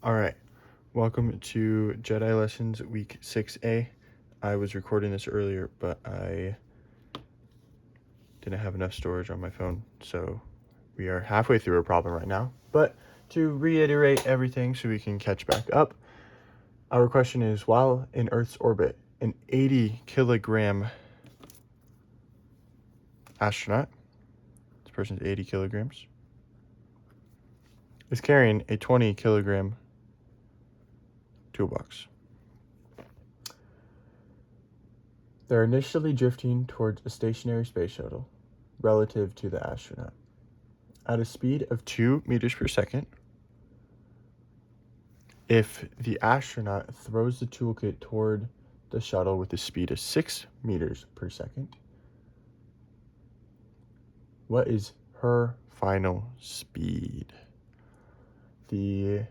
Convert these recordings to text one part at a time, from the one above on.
All right, welcome to Jedi Lessons week 6A. I was recording this earlier, but I didn't have enough storage on my phone, so we are halfway through a problem right now. But to reiterate everything so we can catch back up, our question is, while in Earth's orbit, an 80 kilogram astronaut, this person's 80 kilograms, is carrying a 20 kilogram toolbox. They're initially drifting towards a stationary space shuttle relative to the astronaut. At a speed of 2 meters per second, if the astronaut throws the toolkit toward the shuttle with a speed of 6 meters per second, what is her final speed? The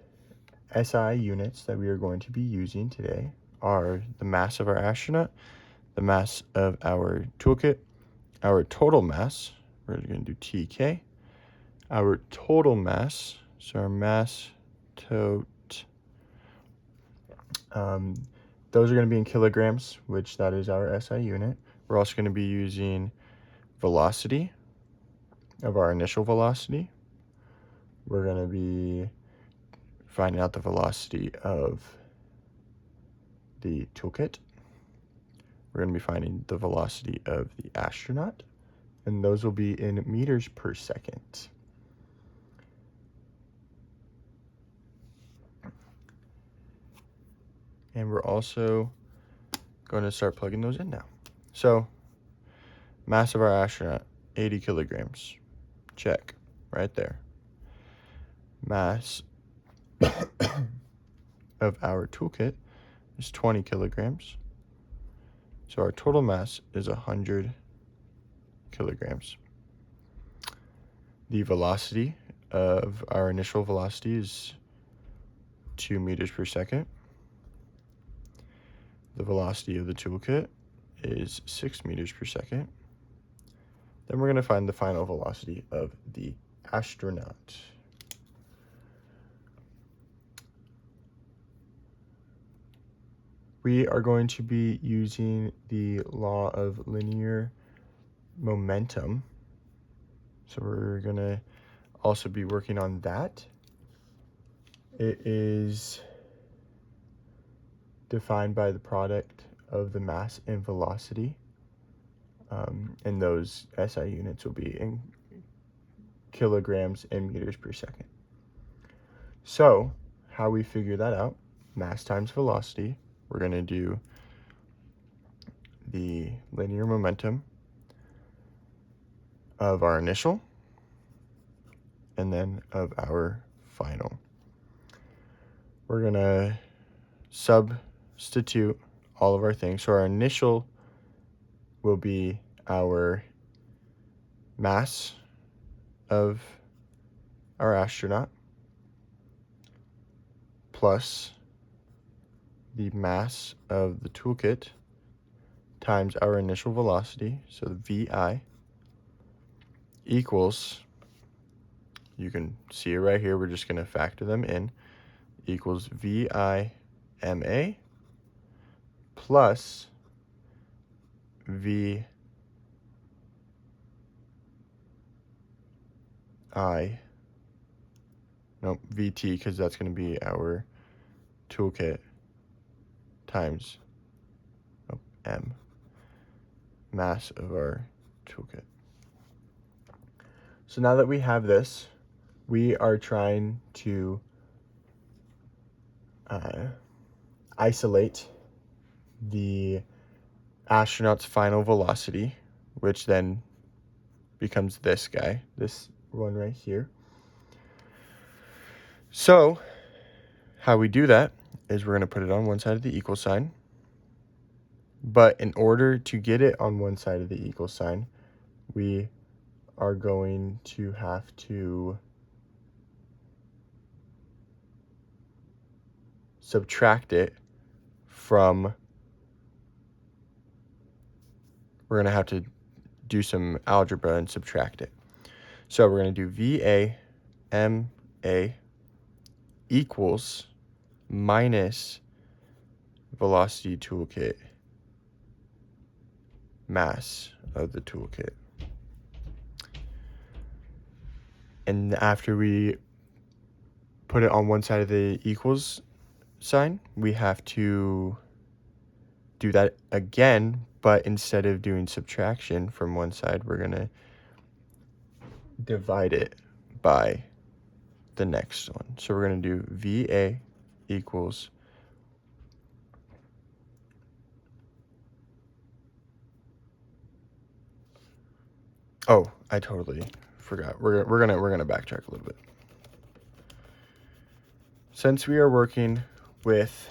SI units that we are going to be using today are the mass of our astronaut, the mass of our toolkit, our total mass, we're going to do TK, our total mass, so our mass those are going to be in kilograms, which that is our SI unit. We're also going to be using velocity of our initial velocity. We're going to be finding out the velocity of the toolkit. We're going to be finding the velocity of the astronaut, and those will be in meters per second. And we're also going to start plugging those in now. So, mass of our astronaut, 80 kilograms. Check, right there. Mass of our toolkit is 20 kilograms. So our total mass is 100 kilograms. The velocity of our initial velocity is 2 meters per second. The velocity of the toolkit is 6 meters per second. Then we're going to find the final velocity of the astronaut. We are going to be using the law of linear momentum. So we're going to also be working on that. It is defined by the product of the mass and velocity. And those SI units will be in kilograms and meters per second. So how we figure that out, mass times velocity, we're going to do the linear momentum of our initial and then of our final. We're going to substitute all of our things. So our initial will be our mass of our astronaut plus the mass of the toolkit times our initial velocity, so the VI, equals, you can see it right here, we're just going to factor them in, equals VI MA plus VI, VT, because that's going to be our toolkit times M, mass of our toolkit. So now that we have this, we are trying to isolate the astronaut's final velocity, which then becomes this guy, this one right here. So how we do that is we're going to put it on one side of the equal sign. But in order to get it on one side of the equal sign, we are going to have to subtract it from, we're going to have to do some algebra and subtract it. So we're going to do VA MA equals minus velocity toolkit mass of the toolkit. And after we put it on one side of the equals sign, we have to do that again, but instead of doing subtraction from one side, we're going to divide it by the next one. So we're going to do VA equals I totally forgot. We're gonna backtrack a little bit. Since we are working with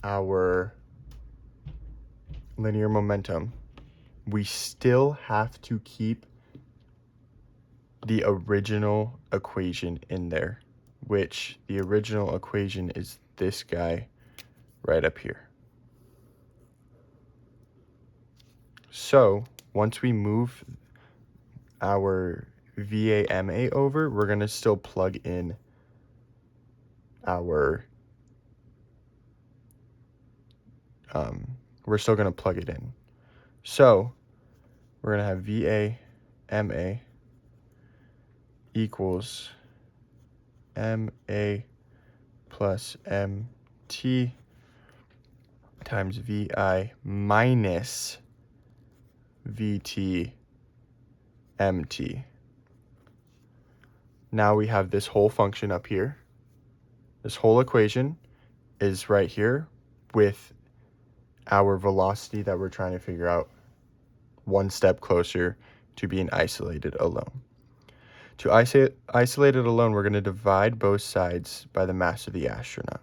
our linear momentum, we still have to keep the original equation in there, which the original equation is this guy right up here. So once we move our VAMA over, we're going to still plug in our, we're still going to plug it in. So we're going to have VAMA equals MA plus MT times VI minus VT MT. Now we have this whole function up here. This whole equation is right here with our velocity that we're trying to figure out one step closer to being isolated alone. To isolate it alone, we're going to divide both sides by the mass of the astronaut.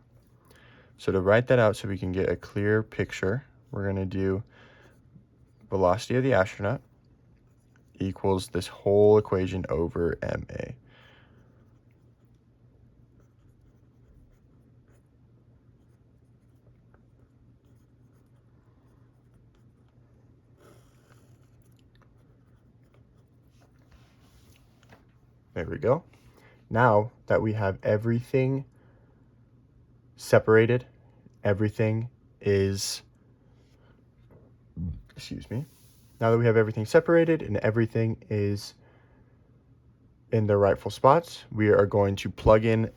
So to write that out so we can get a clear picture, we're going to do velocity of the astronaut equals this whole equation over MA. There we go. Now that we have everything separated, everything is, now that we have everything separated and everything is in their rightful spots, we are going to plug in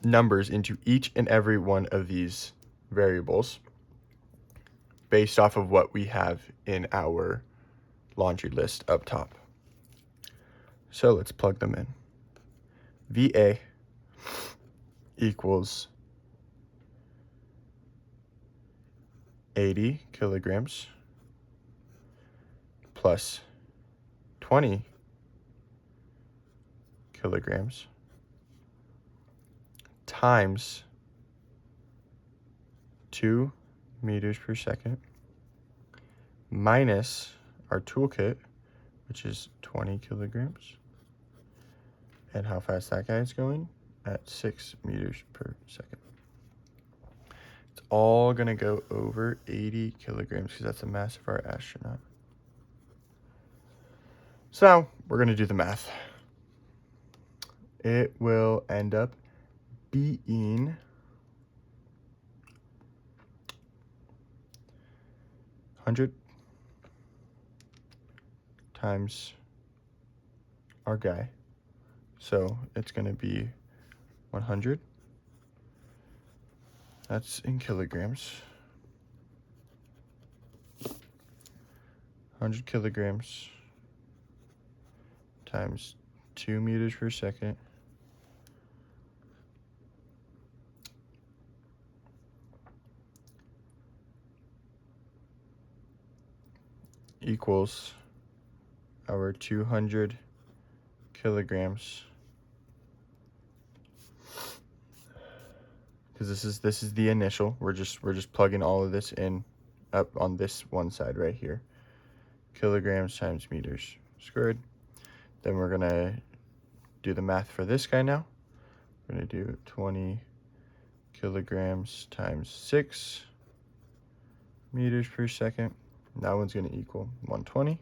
numbers into each and every one of these variables based off of what we have in our laundry list up top. So let's plug them in. VA equals 80 kilograms plus 20 kilograms times 2 meters per second minus our toolkit, which is 20 kilograms. And how fast that guy is going? At 6 meters per second. It's all going to go over 80 kilograms because that's the mass of our astronaut. So now we're going to do the math. It will end up being 100 times our guy. So it's going to be 100. That's in kilograms. 100 kilograms times 2 meters per second equals our 200 kilograms, because this is the initial. We're just plugging all of this in up on this one side right here. Kilograms times meters squared. Then we're gonna do the math for this guy now. We're gonna do 20 kilograms times 6 meters per second. That one's gonna equal 120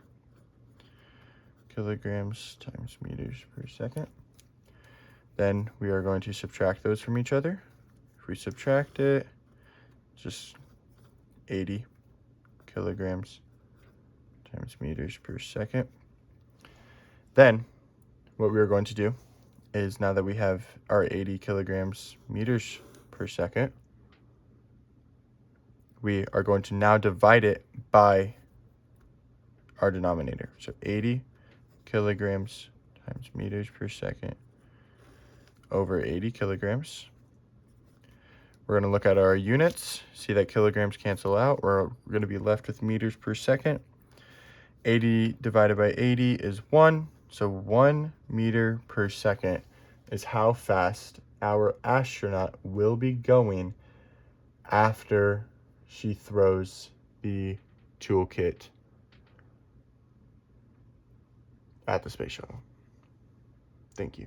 kilograms times meters per second. Then we are going to subtract those from each other. If we subtract it, just 80 kilograms times meters per second. Then what we are going to do is, now that we have our 80 kilograms meters per second, we are going to now divide it by our denominator. So 80 kilograms times meters per second over 80 kilograms. We're going to look at our units, see that kilograms cancel out. We're going to be left with meters per second. 80 divided by 80 is 1. So 1 meter per second is how fast our astronaut will be going after she throws the toolkit at the space shuttle. Thank you.